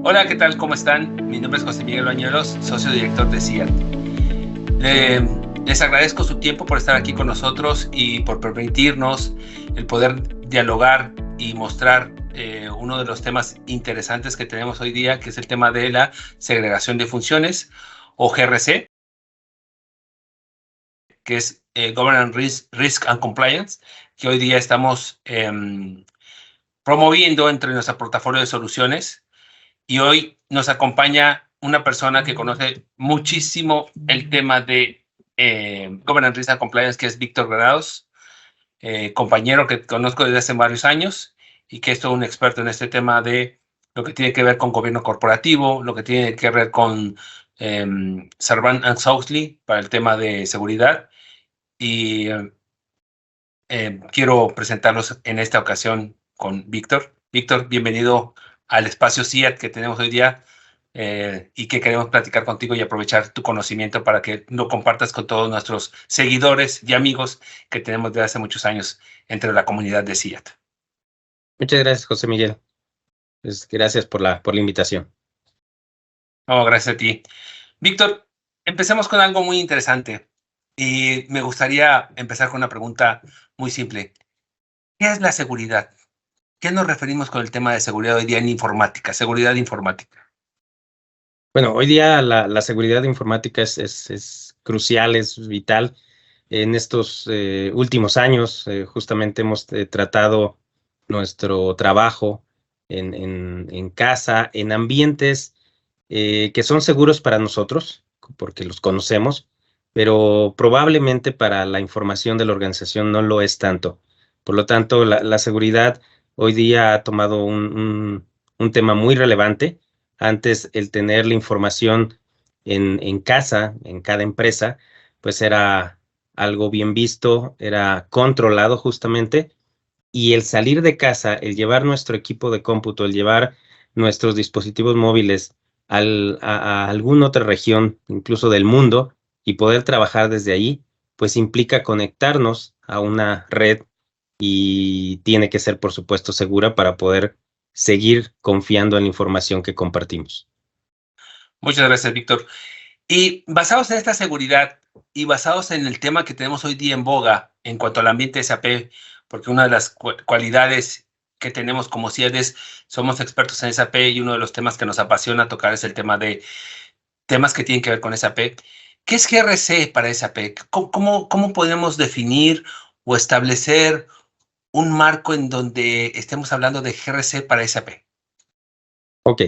Hola, ¿qué tal? ¿Cómo están? Mi nombre es José Miguel Bañuelos, socio director de CIAT. Les agradezco su tiempo por estar aquí con nosotros y por permitirnos el poder dialogar y mostrar uno de los temas interesantes que tenemos hoy día, que es el tema de la segregación de funciones o GRC, que es Governance Risk and Compliance, que hoy día estamos promoviendo entre nuestra portafolio de soluciones. Y hoy nos acompaña una persona que conoce muchísimo el tema de Governance Risk and Compliance, que es Víctor Granados, compañero que conozco desde hace varios años y que es todo un experto en este tema de lo que tiene que ver con gobierno corporativo, lo que tiene que ver con Sarbanes-Oxley para el tema de seguridad. Y quiero presentarlos en esta ocasión con Víctor. Víctor, bienvenido al espacio CIAT que tenemos hoy día y que queremos platicar contigo y aprovechar tu conocimiento para que lo compartas con todos nuestros seguidores y amigos que tenemos desde hace muchos años entre la comunidad de CIAT. Muchas gracias, José Miguel. Pues, gracias por la invitación. No, gracias a ti. Víctor, empecemos con algo muy interesante y me gustaría empezar con una pregunta muy simple. ¿Qué es la seguridad? ¿Qué nos referimos con el tema de seguridad hoy día en informática, seguridad informática? Bueno, hoy día la seguridad informática es crucial, es vital. En estos últimos años, justamente hemos tratado nuestro trabajo en casa, en ambientes que son seguros para nosotros, porque los conocemos, pero probablemente para la información de la organización no lo es tanto. Por lo tanto, la seguridad hoy día ha tomado un tema muy relevante. Antes, el tener la información en casa, en cada empresa, pues era algo bien visto, era controlado justamente, y el salir de casa, el llevar nuestro equipo de cómputo, el llevar nuestros dispositivos móviles a alguna otra región, incluso del mundo, y poder trabajar desde ahí, pues implica conectarnos a una red y tiene que ser, por supuesto, segura para poder seguir confiando en la información que compartimos. Muchas gracias, Víctor. Y basados en esta seguridad y basados en el tema que tenemos hoy día en boga en cuanto al ambiente SAP, porque una de las cualidades que tenemos como CIED es somos expertos en SAP y uno de los temas que nos apasiona tocar es el tema de temas que tienen que ver con SAP. ¿Qué es GRC para SAP? ¿Cómo podemos definir o establecer un marco en donde estemos hablando de GRC para SAP? Ok.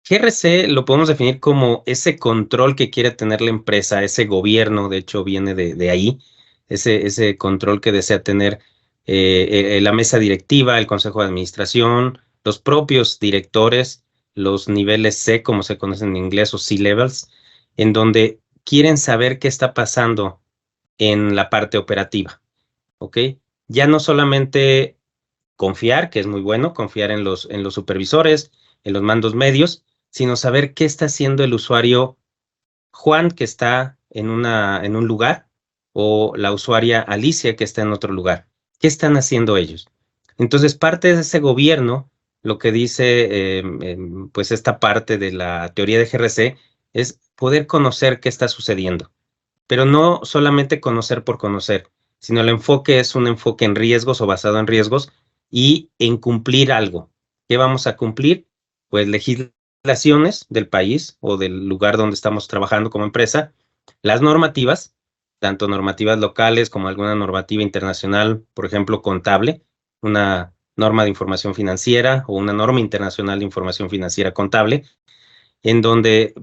GRC lo podemos definir como ese control que quiere tener la empresa, ese gobierno, de hecho viene de ahí, ese control que desea tener la mesa directiva, el consejo de administración, los propios directores, los niveles C, como se conocen en inglés, o C-levels, en donde quieren saber qué está pasando en la parte operativa, ¿ok? Ya no solamente confiar, que es muy bueno, confiar en los supervisores, en los mandos medios, sino saber qué está haciendo el usuario Juan, que está en un lugar, o la usuaria Alicia, que está en otro lugar. ¿Qué están haciendo ellos? Entonces, parte de ese gobierno, lo que dice, pues esta parte de la teoría de GRC, es poder conocer qué está sucediendo, pero no solamente conocer por conocer, sino el enfoque es un enfoque en riesgos o basado en riesgos y en cumplir algo. ¿Qué vamos a cumplir? Pues legislaciones del país o del lugar donde estamos trabajando como empresa, las normativas, tanto normativas locales como alguna normativa internacional, por ejemplo, contable, una norma de información financiera o una norma internacional de información financiera contable, en donde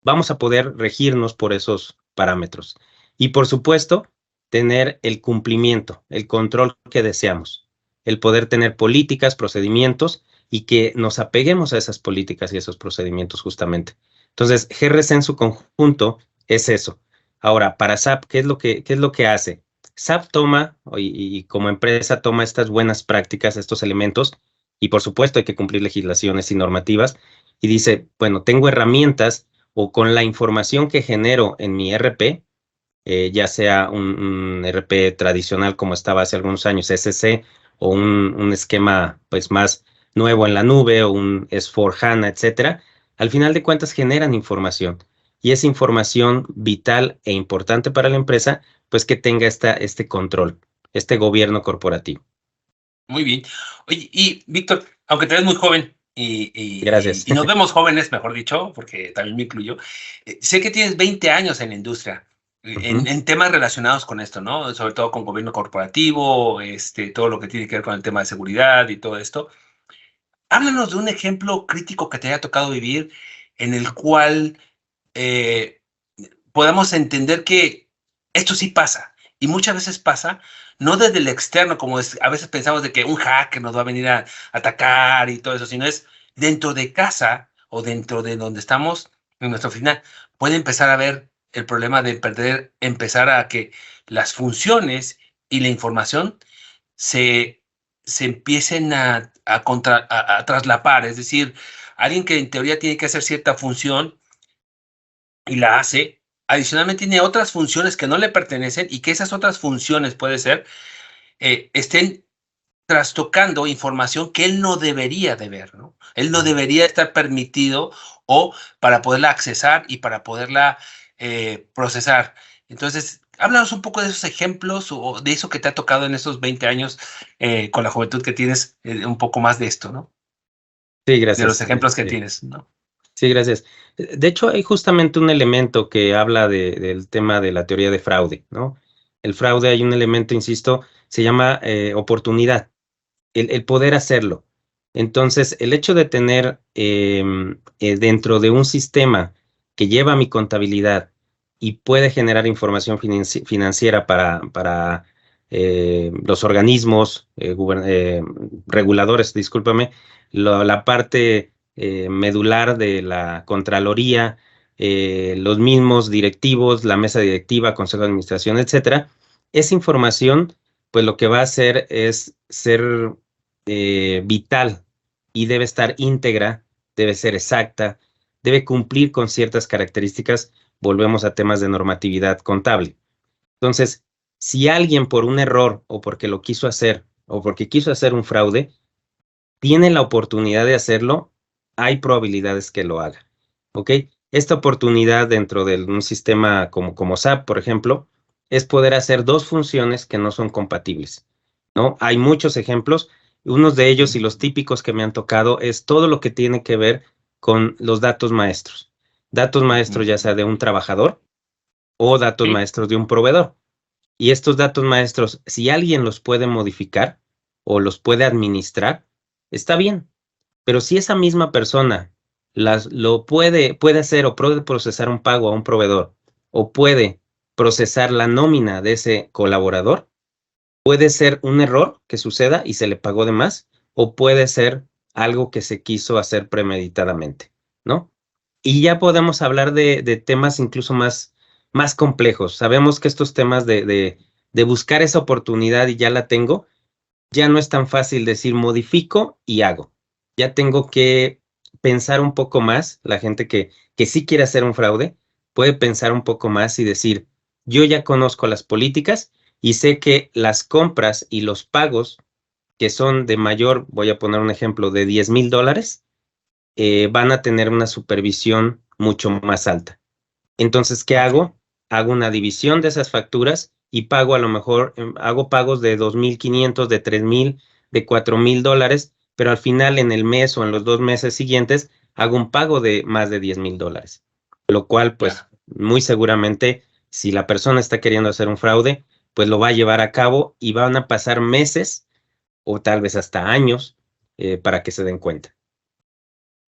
vamos a poder regirnos por esos parámetros. Y por supuesto, tener el cumplimiento, el control que deseamos, el poder tener políticas, procedimientos y que nos apeguemos a esas políticas y esos procedimientos justamente. Entonces, GRC en su conjunto es eso. Ahora, para SAP, ¿qué es lo que hace? SAP toma, y como empresa toma estas buenas prácticas, estos elementos, y por supuesto hay que cumplir legislaciones y normativas, y dice, bueno, tengo herramientas o con la información que genero en mi RP, ya sea un RP tradicional como estaba hace algunos años, SC, o un esquema pues más nuevo en la nube o un S4HANA, etcétera, al final de cuentas generan información. Y esa información vital e importante para la empresa, pues que tenga este control, este gobierno corporativo. Muy bien. Oye, y Víctor, aunque te ves muy joven Gracias. y nos vemos jóvenes, mejor dicho, porque también me incluyo, sé que tienes 20 años en la industria, en temas relacionados con esto, ¿no? Sobre todo con gobierno corporativo, todo lo que tiene que ver con el tema de seguridad y todo esto. Háblanos de un ejemplo crítico que te haya tocado vivir en el cual eh, podamos entender que esto sí pasa y muchas veces pasa, no desde el externo, como es, a veces pensamos de que un hacker nos va a venir a atacar y todo eso, sino es dentro de casa o dentro de donde estamos, en nuestra oficina, puede empezar a ver el problema de perder, empezar a que las funciones y la información se, se empiecen a traslapar, es decir, alguien que en teoría tiene que hacer cierta función y la hace, adicionalmente tiene otras funciones que no le pertenecen y que esas otras funciones puede ser, estén trastocando información que él no debería de ver, ¿no? Él no debería estar permitido o para poderla accesar y para poderla procesar. Entonces, háblanos un poco de esos ejemplos o de eso que te ha tocado en esos 20 años con la juventud que tienes, un poco más de esto, ¿no? Sí, De los gracias. ejemplos que tienes, ¿no? Sí, gracias. De hecho, hay justamente un elemento que habla del tema de la teoría de fraude, ¿no? El fraude, hay un elemento, insisto, se llama oportunidad, el poder hacerlo. Entonces, el hecho de tener dentro de un sistema que lleva mi contabilidad y puede generar información financiera para los organismos reguladores, discúlpame, la parte medular de la Contraloría, los mismos directivos, la mesa directiva, consejo de administración, etcétera. Esa información, pues lo que va a hacer es ser vital y debe estar íntegra, debe ser exacta, debe cumplir con ciertas características. Volvemos a temas de normatividad contable. Entonces, si alguien por un error o porque lo quiso hacer o porque quiso hacer un fraude, tiene la oportunidad de hacerlo, hay probabilidades que lo haga. ¿Ok? Esta oportunidad dentro de un sistema como SAP, por ejemplo, es poder hacer dos funciones que no son compatibles, ¿no? Hay muchos ejemplos. Unos de ellos y los típicos que me han tocado es todo lo que tiene que ver con los datos maestros. Datos maestros ya sea de un trabajador o datos Sí. maestros de un proveedor. Y estos datos maestros, si alguien los puede modificar o los puede administrar, está bien. Pero si esa misma persona lo puede hacer o puede procesar un pago a un proveedor o puede procesar la nómina de ese colaborador, puede ser un error que suceda y se le pagó de más o puede ser algo que se quiso hacer premeditadamente, ¿no? Y ya podemos hablar de temas incluso más complejos. Sabemos que estos temas de buscar esa oportunidad y ya la tengo, ya no es tan fácil decir modifico y hago. Ya tengo que pensar un poco más. La gente que sí quiere hacer un fraude puede pensar un poco más y decir, yo ya conozco las políticas y sé que las compras y los pagos que son de mayor, voy a poner un ejemplo, de $10,000, van a tener una supervisión mucho más alta. Entonces, ¿qué hago? Hago una división de esas facturas y pago a lo mejor, hago pagos de 2,500, de 3,000, de $4,000, pero al final en el mes o en los 2 meses siguientes hago un pago de más de $10,000. Lo cual, pues, Claro. muy seguramente, si la persona está queriendo hacer un fraude, pues lo va a llevar a cabo y van a pasar meses o tal vez hasta años para que se den cuenta.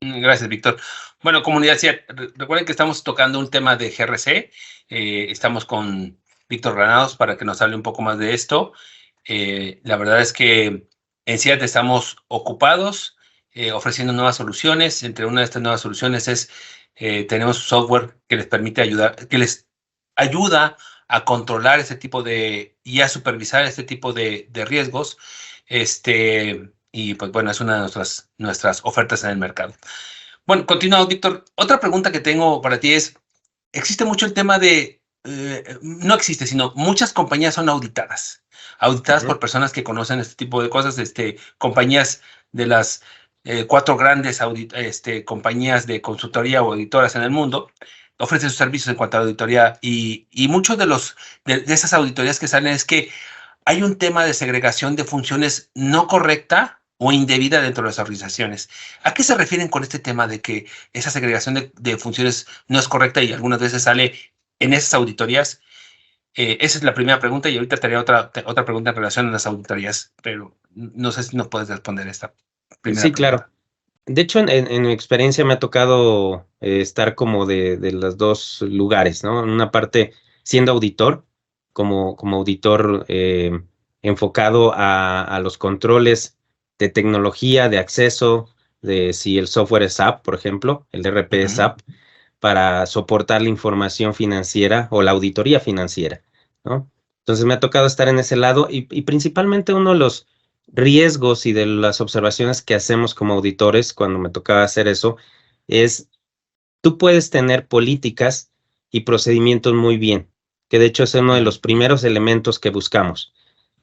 Gracias, Víctor. Bueno, comunidad, sí, recuerden que estamos tocando un tema de GRC. Estamos con Víctor Granados para que nos hable un poco más de esto. La verdad es que en CIAT estamos ocupados ofreciendo nuevas soluciones. Entre una de estas nuevas soluciones es tenemos software que les permite ayudar, que les ayuda a controlar ese tipo y a supervisar este tipo de riesgos. Y pues bueno, es una de nuestras ofertas en el mercado. Bueno, continuamos, Víctor. Otra pregunta que tengo para ti es, existe mucho el tema no existe, sino muchas compañías son auditadas Ujú. por personas que conocen este tipo de cosas, compañías de las 4 grandes compañías de consultoría o auditoras en el mundo, ofrecen sus servicios en cuanto a auditoría, y muchos de esas auditorías que salen es que hay un tema de segregación de funciones no correcta o indebida dentro de las organizaciones. ¿A qué se refieren con este tema de que esa segregación de funciones no es correcta y algunas veces sale en esas auditorías? Esa es la primera pregunta, y ahorita tenía otra pregunta en relación a las auditorías, pero no sé si nos puedes responder esta primera Sí, claro. pregunta. De hecho, en mi experiencia me ha tocado estar como de los dos lugares, ¿no? En una parte siendo auditor, como auditor enfocado a los controles de tecnología, de acceso, de si el software es SAP, por ejemplo, el ERP es SAP, para soportar la información financiera o la auditoría financiera, ¿no? Entonces me ha tocado estar en ese lado y principalmente uno de los riesgos y de las observaciones que hacemos como auditores cuando me tocaba hacer eso es, tú puedes tener políticas y procedimientos muy bien, que de hecho es uno de los primeros elementos que buscamos.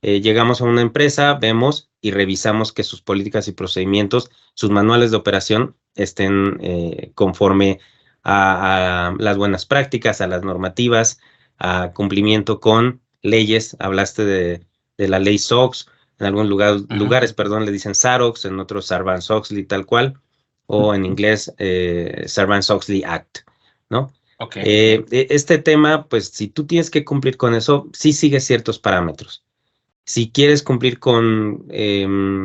Llegamos a una empresa, vemos y revisamos que sus políticas y procedimientos, sus manuales de operación estén conforme a las buenas prácticas, a las normativas, a cumplimiento con leyes. Hablaste de la ley SOX, en algunos lugares, perdón, le dicen SAROX, en otros Sarbanes-Oxley tal cual, o en inglés Sarbanes-Oxley Act, ¿no? Okay. Este tema, pues si tú tienes que cumplir con eso, sí sigue ciertos parámetros. Si quieres cumplir con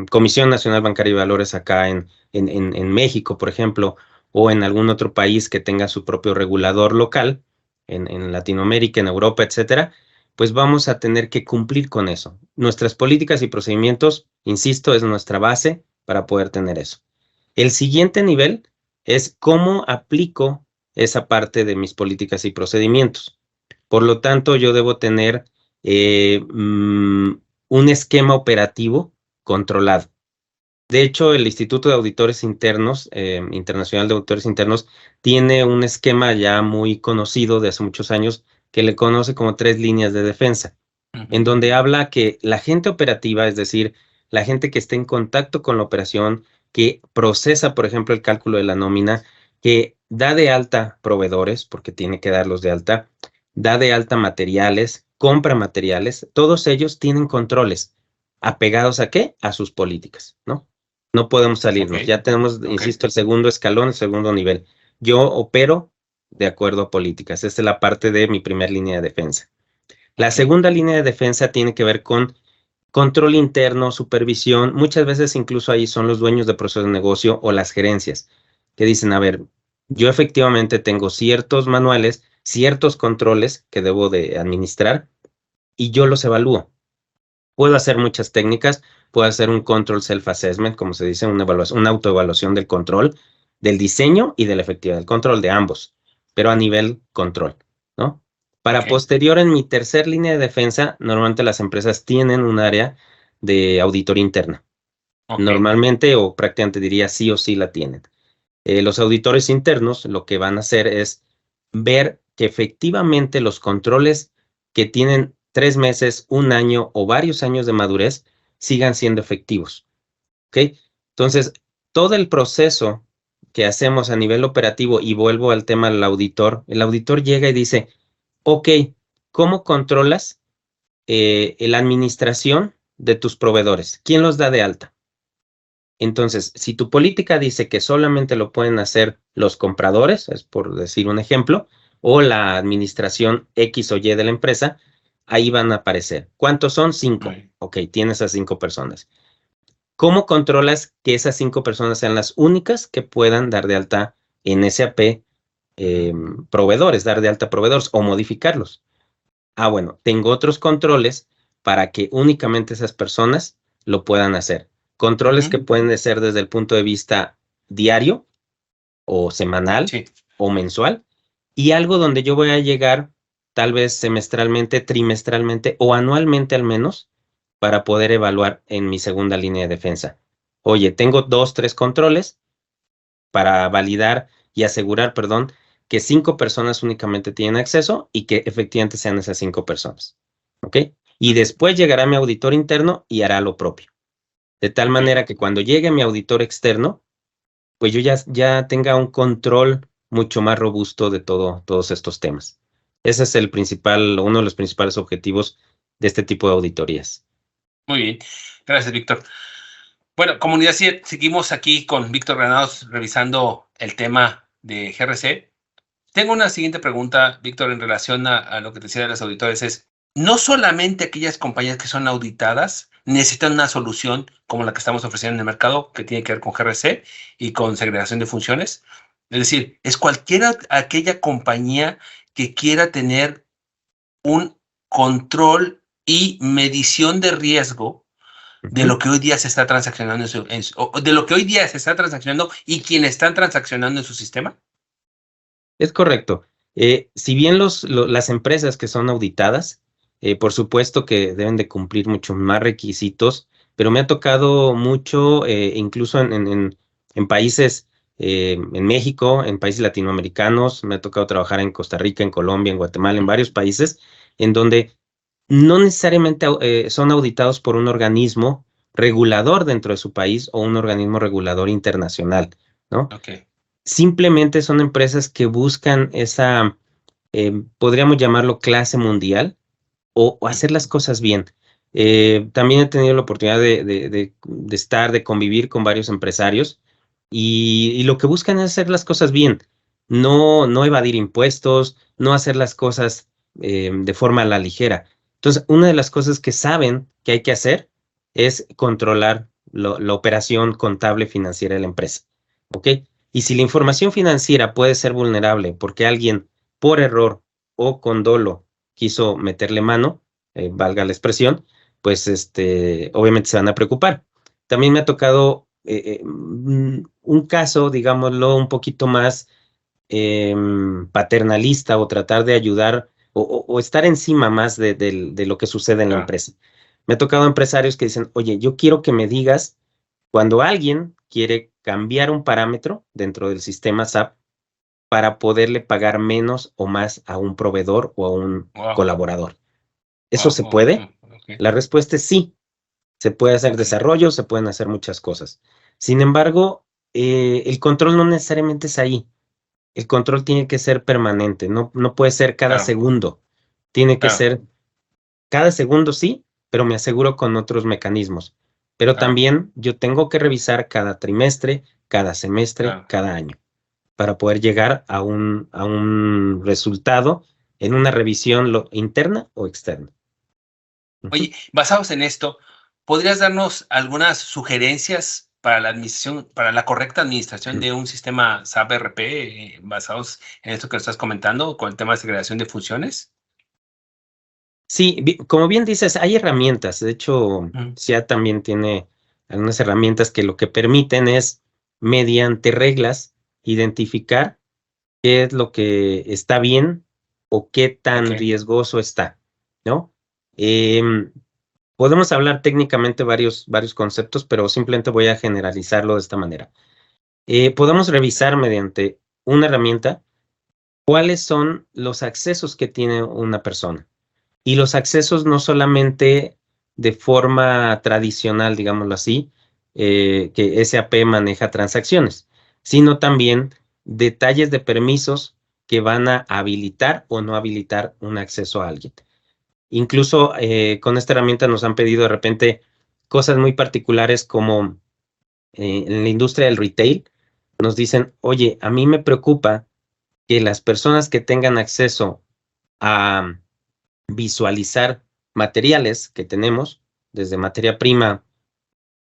Comisión Nacional Bancaria y Valores acá en México, por ejemplo, o en algún otro país que tenga su propio regulador local, en Latinoamérica, en Europa, etcétera, pues vamos a tener que cumplir con eso. Nuestras políticas y procedimientos, insisto, es nuestra base para poder tener eso. El siguiente nivel es cómo aplico esa parte de mis políticas y procedimientos. Por lo tanto, yo debo tener un esquema operativo controlado. De hecho, el Instituto de Auditores Internos, Internacional de Auditores Internos, tiene un esquema ya muy conocido de hace muchos años que le conoce como 3 líneas de defensa, en donde habla que la gente operativa, es decir, la gente que esté en contacto con la operación, que procesa, por ejemplo, el cálculo de la nómina, que da de alta proveedores, porque tiene que darlos de alta, da de alta materiales, compra materiales, todos ellos tienen controles. ¿Apegados a qué? A sus políticas, ¿no? No podemos salirnos. Okay. Ya tenemos, insisto, el segundo escalón, el segundo nivel. Yo opero de acuerdo a políticas. Esta es la parte de mi primer línea de defensa. La segunda línea de defensa tiene que ver con control interno, supervisión. Muchas veces incluso ahí son los dueños de procesos de negocio o las gerencias que dicen, a ver, yo efectivamente tengo ciertos manuales, ciertos controles que debo de administrar y yo los evalúo. Puedo hacer muchas técnicas, puedo hacer un control self-assessment, como se dice, una autoevaluación del control, del diseño y de la efectividad del control, de ambos, pero a nivel control, ¿no? Para posterior, en mi tercer línea de defensa, normalmente las empresas tienen un área de auditoría interna. Normalmente, o prácticamente diría sí o sí la tienen. Los auditores internos lo que van a hacer es ver que efectivamente los controles que tienen 3 meses, 1 año o varios años de madurez sigan siendo efectivos. ¿Ok? Entonces, todo el proceso que hacemos a nivel operativo, y vuelvo al tema del auditor, el auditor llega y dice, ok, ¿cómo controlas la administración de tus proveedores? ¿Quién los da de alta? Entonces, si tu política dice que solamente lo pueden hacer los compradores, es por decir un ejemplo, o la administración X o Y de la empresa, ahí van a aparecer. ¿Cuántos son? 5. Ok, tienes a 5 personas. ¿Cómo controlas que esas 5 personas sean las únicas que puedan dar de alta en SAP proveedores, dar de alta proveedores o modificarlos? Ah, bueno, tengo otros controles para que únicamente esas personas lo puedan hacer. Controles que pueden ser desde el punto de vista diario o semanal o mensual, y algo donde yo voy a llegar tal vez semestralmente, trimestralmente o anualmente al menos para poder evaluar en mi segunda línea de defensa. Oye, tengo 2, 3 controles para validar y asegurar, perdón, que 5 personas únicamente tienen acceso y que efectivamente sean esas 5 personas. ¿Ok? Y después llegará mi auditor interno y hará lo propio. De tal manera que cuando llegue mi auditor externo, pues yo ya tenga un control mucho más robusto de todos estos temas. Ese es uno de los principales objetivos de este tipo de auditorías. Muy bien. Gracias, Víctor. Bueno, comunidad, seguimos aquí con Víctor Granados revisando el tema de GRC. Tengo una siguiente pregunta, Víctor, en relación a lo que te decía de los auditores. No solamente aquellas compañías que son auditadas necesitan una solución como la que estamos ofreciendo en el mercado, que tiene que ver con GRC y con segregación de funciones. Es decir, es aquella compañía que quiera tener un control y medición de riesgo de lo que hoy día se está transaccionando de lo que hoy día se está transaccionando y quienes están transaccionando en su sistema. Es correcto. Si bien las empresas que son auditadas, por supuesto que deben de cumplir muchos más requisitos, pero me ha tocado mucho, incluso en países, en México, en países latinoamericanos, me ha tocado trabajar en Costa Rica, en Colombia, en Guatemala, en varios países, en donde no necesariamente son auditados por un organismo regulador dentro de su país o un organismo regulador internacional, ¿no? Okay. Simplemente son empresas que buscan esa, podríamos llamarlo clase mundial o hacer las cosas bien. También he tenido la oportunidad de estar, de convivir con varios empresarios y lo que buscan es hacer las cosas bien, no evadir impuestos, no hacer las cosas de forma a la ligera. Entonces, una de las cosas que saben que hay que hacer es controlar la operación contable financiera de la empresa. ¿Ok? Y si la información financiera puede ser vulnerable porque alguien por error o con dolo quiso meterle mano, valga la expresión, pues obviamente se van a preocupar. También me ha tocado un caso, digámoslo, un poquito más paternalista o tratar de ayudar o estar encima más de lo que sucede en la empresa. Me ha tocado empresarios que dicen, oye, yo quiero que me digas cuando alguien quiere cambiar un parámetro dentro del sistema SAP para poderle pagar menos o más a un proveedor o a un colaborador. ¿Eso se puede? Okay. La respuesta es sí. Se puede hacer desarrollo, se pueden hacer muchas cosas. Sin embargo, el control no necesariamente es ahí. El control tiene que ser permanente, no puede ser cada segundo. Tiene que ser cada segundo sí, pero me aseguro con otros mecanismos. Pero también yo tengo que revisar cada trimestre, cada semestre, cada año, para poder llegar a un resultado en una revisión interna o externa. Oye, basados en esto, ¿podrías darnos algunas sugerencias para la administración, para la correcta administración de un sistema SAP ERP basados en esto que estás comentando con el tema de segregación de funciones? Sí, como bien dices, hay herramientas. De hecho, SIA también tiene algunas herramientas que lo que permiten es, mediante reglas, identificar qué es lo que está bien o qué tan riesgoso está, ¿no? Podemos hablar técnicamente varios conceptos, pero simplemente voy a generalizarlo de esta manera. Podemos revisar mediante una herramienta cuáles son los accesos que tiene una persona. Y los accesos no solamente de forma tradicional, digámoslo así, que SAP maneja transacciones, sino también detalles de permisos que van a habilitar o no habilitar un acceso a alguien. Incluso con esta herramienta nos han pedido de repente cosas muy particulares como en la industria del retail, nos dicen, oye, a mí me preocupa que las personas que tengan acceso a visualizar materiales que tenemos, desde materia prima,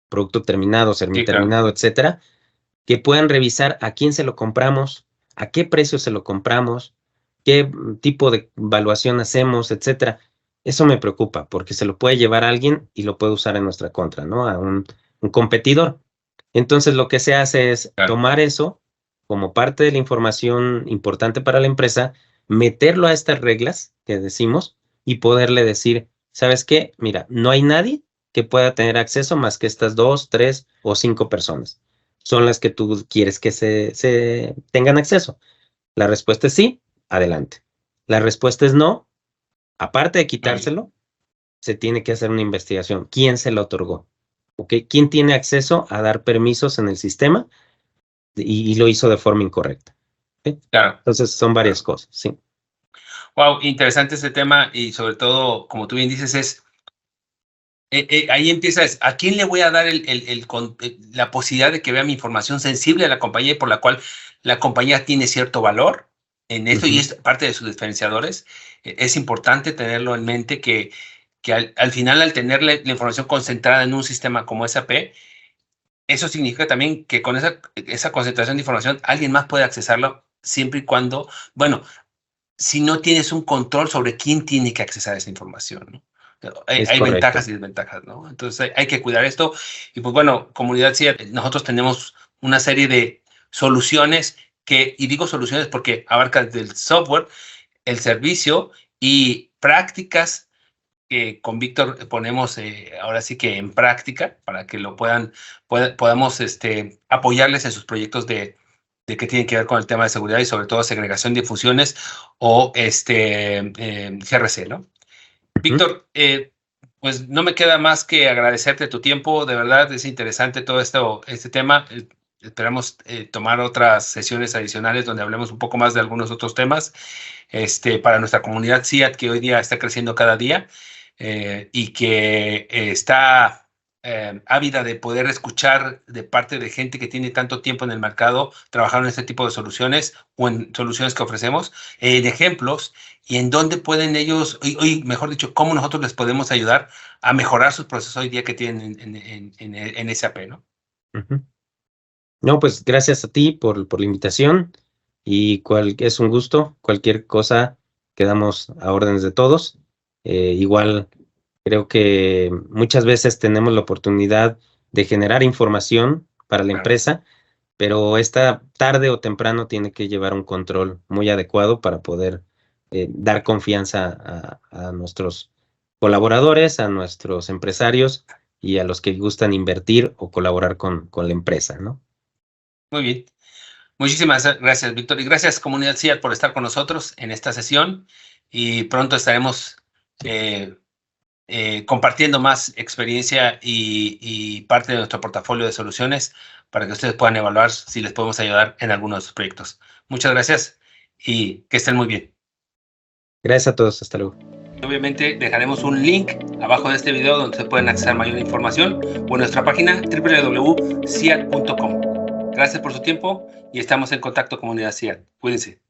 producto terminado, semiterminado, etcétera, que puedan revisar a quién se lo compramos, a qué precio se lo compramos, qué tipo de evaluación hacemos, etcétera. Eso me preocupa porque se lo puede llevar a alguien y lo puede usar en nuestra contra, ¿no? A un competidor. Entonces, lo que se hace es tomar eso como parte de la información importante para la empresa, meterlo a estas reglas que decimos y poderle decir, ¿sabes qué? Mira, no hay nadie que pueda tener acceso más que estas 2, 3 o 5 personas. Son las que tú quieres que se tengan acceso. La respuesta es sí, adelante. La respuesta es no. Aparte de quitárselo, se tiene que hacer una investigación. ¿Quién se lo otorgó? ¿Okay? ¿Quién tiene acceso a dar permisos en el sistema? y lo hizo de forma incorrecta. ¿Sí? Claro. Entonces son varias cosas, sí. Wow, interesante este tema y sobre todo, como tú bien dices, ahí empiezas, ¿a quién le voy a dar la posibilidad de que vea mi información sensible a la compañía y por la cual la compañía tiene cierto valor en esto y es parte de sus diferenciadores? Es importante tenerlo en mente que al final, al tener la información concentrada en un sistema como SAP, eso significa también que con esa concentración de información, alguien más puede accesarlo siempre y cuando, bueno, si no tienes un control sobre quién tiene que accesar esa información, ¿no? Hay ventajas y desventajas, ¿no? Entonces hay que cuidar esto. Y pues bueno, comunidad CIAT, nosotros tenemos una serie de soluciones y digo soluciones porque abarcan del software, el servicio y prácticas que con Víctor ponemos ahora sí que en práctica para que lo podamos apoyarles en sus proyectos de que tienen que ver con el tema de seguridad y sobre todo segregación de funciones o GRC, ¿no? Víctor, pues no me queda más que agradecerte tu tiempo, de verdad es interesante todo este tema. Esperamos tomar otras sesiones adicionales donde hablemos un poco más de algunos otros temas para nuestra comunidad CIAT que hoy día está creciendo cada día y que está ávida de poder escuchar de parte de gente que tiene tanto tiempo en el mercado trabajando en este tipo de soluciones o en soluciones que ofrecemos, de ejemplos y en dónde pueden ellos, mejor dicho, cómo nosotros les podemos ayudar a mejorar sus procesos hoy día que tienen en SAP, ¿no? No, pues gracias a ti por la invitación y es un gusto. Cualquier cosa quedamos a órdenes de todos. Igual creo que muchas veces tenemos la oportunidad de generar información para la empresa, pero esta tarde o temprano tiene que llevar un control muy adecuado para poder dar confianza a nuestros colaboradores, a nuestros empresarios y a los que gustan invertir o colaborar con la empresa, ¿no? Muy bien. Muchísimas gracias, Víctor, y gracias, comunidad CIAT, por estar con nosotros en esta sesión y pronto estaremos compartiendo más experiencia y parte de nuestro portafolio de soluciones para que ustedes puedan evaluar si les podemos ayudar en algunos de sus proyectos. Muchas gracias y que estén muy bien. Gracias a todos, hasta luego. Obviamente dejaremos un link abajo de este video donde se pueden acceder a mayor información o en nuestra página www.ciat.com. Gracias por su tiempo y estamos en contacto, comunidad CIAT. Cuídense.